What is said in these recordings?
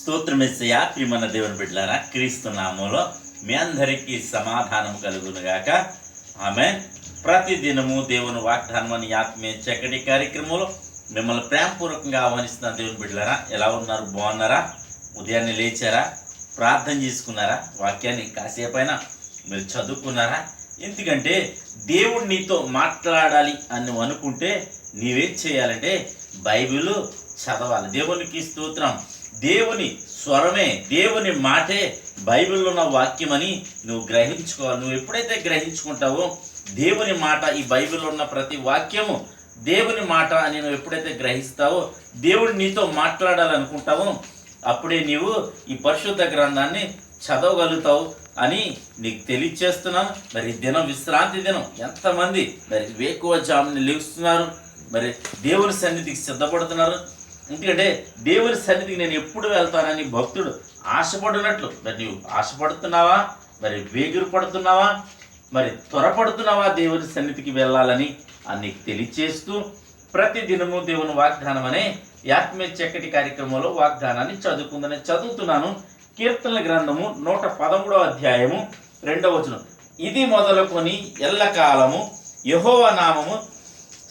స్తోత్రమెస్సయ్యా. ప్రియమైన దేవుని బిడ్డలారా, క్రీస్తు నామములో మీ అందరికీ సమాధానం కలుగునుగాక. ఆమేన్. ప్రతిదినము దేవుని వాగ్దానం అని ఆత్మీయ చక్కటి కార్యక్రమంలో మిమ్మల్ని ప్రేమపూర్వకంగా ఆహ్వానిస్తున్న దేవుని బిడ్డలారా, ఎలా ఉన్నారు? బాగున్నారా? ఉదయాన్నే లేచారా? ప్రార్థన చేసుకున్నారా? వాక్యాన్ని కాసేపైనా మీరు చదువుకున్నారా? ఎందుకంటే దేవుడు నీతో మాట్లాడాలి అని అనుకుంటే నీవేం చేయాలంటే బైబిల్ చదవాలి. దేవునికి స్తోత్రం. దేవుని స్వరమే, దేవుని మాటే బైబిల్లో ఉన్న వాక్యమని నువ్వు గ్రహించుకోవాలి. నువ్వు ఎప్పుడైతే గ్రహించుకుంటావో దేవుని మాట, ఈ బైబిల్లో ఉన్న ప్రతి వాక్యము దేవుని మాట అని నువ్వు ఎప్పుడైతే గ్రహిస్తావో, దేవుడు నీతో మాట్లాడాలనుకుంటావో అప్పుడే నీవు ఈ పరిశుద్ధ గ్రంథాన్ని చదవగలుగుతావు అని నీకు తెలియచేస్తున్నాను. మరి దినం విశ్రాంతి దినం. ఎంతమంది మరి వేకువజామున లేస్తున్నారు, మరి దేవుని సన్నిధికి సిద్ధపడుతున్నారు. ఎందుకంటే దేవుని సన్నిధికి నేను ఎప్పుడు వెళ్తానని భక్తుడు ఆశపడినట్లు మరి నీవు ఆశపడుతున్నావా? మరి వేగిరు పడుతున్నావా? మరి త్వరపడుతున్నావా దేవుని సన్నిధికి వెళ్ళాలని నీకు తెలియచేస్తూ ప్రతి దినము దేవుని వాగ్దానం అనే ఆత్మీయ చక్కటి కార్యక్రమంలో వాగ్దానాన్ని చదువుతున్నాను. కీర్తనల గ్రంథము 113వ అధ్యాయము 2వ వచనం. ఇది మొదలుకొని ఎల్లకాలము యెహోవా నామము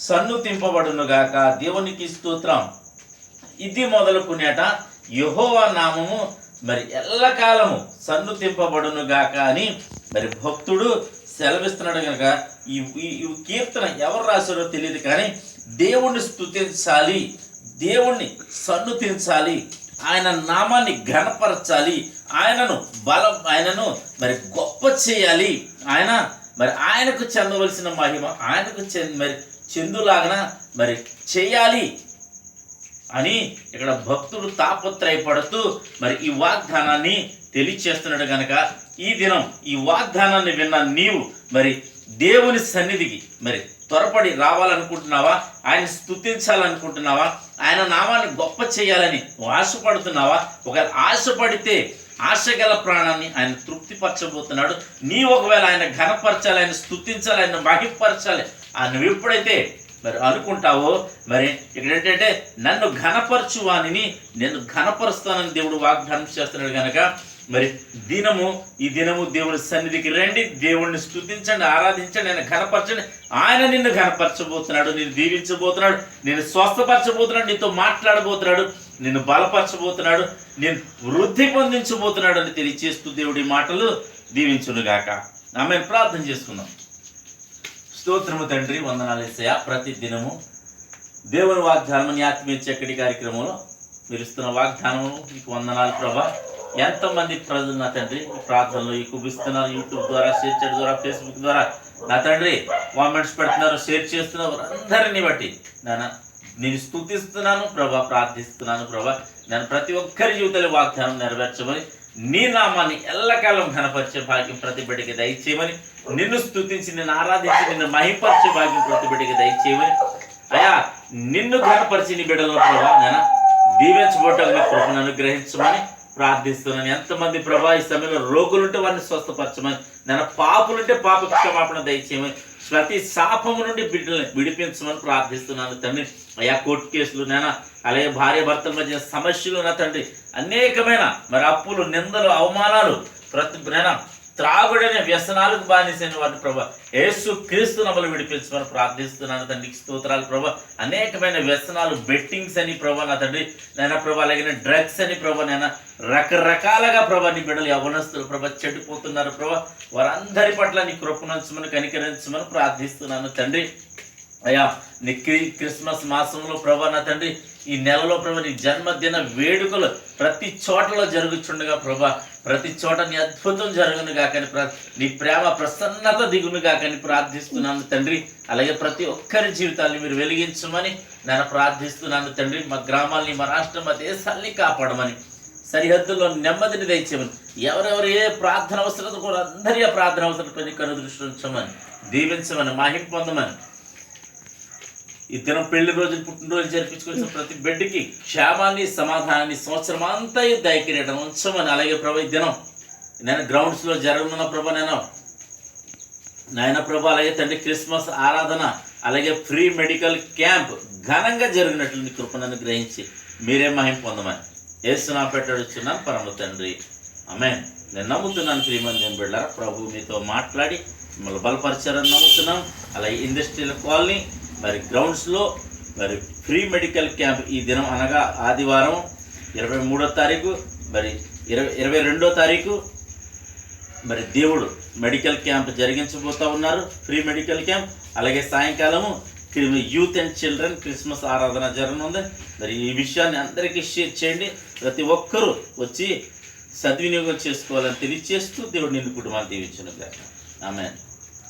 సన్నుతింపబడునుగాక. దేవునికి స్తోత్రం. ఇది మొదలుకునేట యెహోవా నామము మరి ఎల్లకాలము సన్నుతింపబడునుగాక అని మరి భక్తుడు సెలవిస్తున్నాడు. కనుక ఈ కీర్తన ఎవరు రాశారో తెలియదు, కానీ దేవుణ్ణి స్తుతించాలి, దేవుణ్ణి సన్నుతించాలి, ఆయన నామాన్ని ఘనపరచాలి, ఆయనను మరి గొప్ప చేయాలి, ఆయనకు చెందవలసిన మహిమ ఆయనకు మరి చెందులాగన మరి చేయాలి అని ఇక్కడ భక్తుడు తాపత్రయపడుతూ మరి ఈ వాగ్దానాన్ని తెలియచేస్తున్నాడు. కనుక ఈ దినం ఈ వాగ్దానాన్ని విన్న నీవు మరి దేవుని సన్నిధికి మరి త్వరపడి రావాలనుకుంటున్నావా? ఆయన స్తుతించాలనుకుంటున్నావా? ఆయన నామాన్ని గొప్ప చేయాలని ఆశపడుతున్నావా? ఒకవేళ ఆశపడితే ఆశగల ప్రాణాన్ని ఆయన తృప్తిపరచబోతున్నాడు. నీ ఒకవేళ ఆయన ఘనపరచాలి, ఆయన స్తుతించాలి, ఆయన మహింపరచాలి నువ్వు ఎప్పుడైతే మరి అనుకుంటావో, మరి ఇక్కడ ఏంటంటే నన్ను ఘనపరచువానిని నేను ఘనపరుస్తానని దేవుడు వాగ్దానం చేస్తున్నాడు. కనుక మరి ఈ దినము దేవుని సన్నిధికి రండి, దేవుణ్ణి స్తుతించండి, ఆరాధించండి, ఆయన ఘనపరచండి. ఆయన నిన్ను ఘనపరచబోతున్నాడు, నిన్ను దీవించబోతున్నాడు, నేను స్వస్థపరచబోతున్నాడు, నీతో మాట్లాడబోతున్నాడు, నిన్ను బలపరచబోతున్నాడు, నేను వృద్ధి పొందించబోతున్నాడు అని తెలియచేస్తూ దేవుడి మాటలు దీవించునుగాక. ఆమెను ప్రార్థన చేసుకుందాం. స్తోత్రము తండ్రి, వందనాలు యేసయ్యా. ప్రతి దినము దేవుని వాగ్దానం ఆత్మీయ చక్కటి కార్యక్రమంలో మీరు ఇస్తున్న వాగ్దానము మీకు వందనాలు ప్రభా. ఎంతోమంది ప్రజలు నా తండ్రి ప్రార్థనలు కుబిస్తున్నారు, యూట్యూబ్ ద్వారా, షేర్ చేయడం ద్వారా, ఫేస్బుక్ ద్వారా నా తండ్రి కామెంట్స్ పెడుతున్నారు, షేర్ చేస్తున్నారు. అందరినీ బట్టి నేను స్తుతిస్తున్నాను ప్రభా, ప్రార్థిస్తున్నాను ప్రభా. నేను ప్రతి ఒక్కరి జీవితంలో వాగ్దానం నెరవేర్చమని, నీ నామాన్ని ఎల్లకాలం ఘనపరిచే భాగ్యం ప్రతి బిడ్డకి దయచేయమని, నిన్ను స్తుతించి నిన్ను ఆరాధించి నిన్ను మహింపరిచే భాగ్యం ప్రతి బిడ్డకి దయచేయమని, అయా నిన్ను ఘనపరిచి నీ బిడ్డలో ప్రభా నేను దీవించబోటానికి కృపను అనుగ్రహించమని ప్రార్థిస్తున్నాను. ఎంతమంది ప్రభా ఈ సమయంలో రోగులుంటే వారిని స్వస్థపరచమని, నేను పాపులుంటే పాప క్షమాపణ దయచేయమని, ప్రతి శాపము నుండి బిడ్డల్ని విడిపించమని ప్రార్థిస్తున్నాను తండ్రి. అయా కోర్టు కేసులు నేను అలాగే భార్య భర్తల మధ్య సమస్యలు నా తండ్రి, అనేకమైన మరి అప్పులు, నిందలు, అవమానాలు, ప్రతి త్రాగుడనే వ్యసనాలకు బానిసైన వారిని ప్రభా యేసు క్రీస్తు నామములో విడిపించమని ప్రార్థిస్తున్నాను తండ్రికి స్తోత్రాలు ప్రభా. అనేకమైన వ్యసనాలు, బెట్టింగ్స్ అని ప్రభా నా తండ్రి నేను ప్రభా, అలాగే డ్రగ్స్ అని ప్రభా నేను రకరకాలుగా ప్రభా నీ బిడ్డలు యవ్వనస్తులు ప్రభా చెడిపోతున్నారు ప్రభా. వారందరి పట్ల నీ కృపణించమని, కనికరించమని ప్రార్థిస్తున్నాను తండ్రి. అయ్యా నీ క్రిస్మస్ మాసంలో ప్రభా నా తండ్రి ఈ నెలలో ప్రభా నీ జన్మదిన వేడుకలు ప్రతి చోటలో జరుగుచుండగా ప్రభా, ప్రతి చోట నీ అద్భుతం జరుగునుగా కానీ, నీ ప్రేమ ప్రసన్నత దిగునుగా కానీ ప్రార్థిస్తున్నాను తండ్రి. అలాగే ప్రతి ఒక్కరి జీవితాన్ని మీరు వెలిగించమని నేను ప్రార్థిస్తున్నాను తండ్రి. మా గ్రామాల్ని, మా రాష్ట్రం, మా దేశాల్ని కాపాడమని, సరిహద్దుల్లో నెమ్మదిని దయచేయమని, ఎవరెవరు ఏ ప్రార్థన అవసరం కూడా అందరి ఆ ప్రార్థన అవసరం కనుదృష్టి ఉంచమని, దీవించమని, మహిమ పొందమని, ఈ దినం పెళ్లి రోజులు, పుట్టినరోజులు జరిపించుకోవాల్సిన ప్రతి బిడ్డకి క్షేమాన్ని, సమాధానాన్ని, సంవత్సరం అంతా దయకిరీటం ఉంచమని, అలాగే ప్రభా ఈ దినం నేను గ్రౌండ్స్లో జరగనున్న ప్రభా నాయన ప్రభా, అలాగే తండ్రి క్రిస్మస్ ఆరాధన, అలాగే ఫ్రీ మెడికల్ క్యాంప్ ఘనంగా జరిగినట్లు నీ కృపను అనుగ్రహించి మీరే మహిమ పొందమని యేసు నామమున పెట్టడుచున్నాను పరమ తండ్రి, ఆమేన్. నేను నమ్ముతున్నాను ప్రియమైన బిడ్డలారా, ప్రభు మీతో మాట్లాడి మిమ్మల్ని బలపరిచారని నమ్ముతున్నాం. అలాగే ఇండస్ట్రియల్ కాలనీ మరి గ్రౌండ్స్లో మరి ఫ్రీ మెడికల్ క్యాంప్ ఈ దినం అనగా ఆదివారం 23వ తారీఖు మరి 22వ తారీఖు మరి దేవుడు మెడికల్ క్యాంప్ జరిగించబోతూ ఉన్నారు, ఫ్రీ మెడికల్ క్యాంప్. అలాగే సాయంకాలము యూత్ అండ్ చిల్డ్రన్ క్రిస్మస్ ఆరాధన జరగనుంది. మరి ఈ విషయాన్ని అందరికీ షేర్ చేయండి. ప్రతి ఒక్కరూ వచ్చి సద్వినియోగం చేసుకోవాలని తెలియజేస్తూ దేవుడు నిన్ను కుటుంబాన్ని దీవించును గాక. ఆమేన్.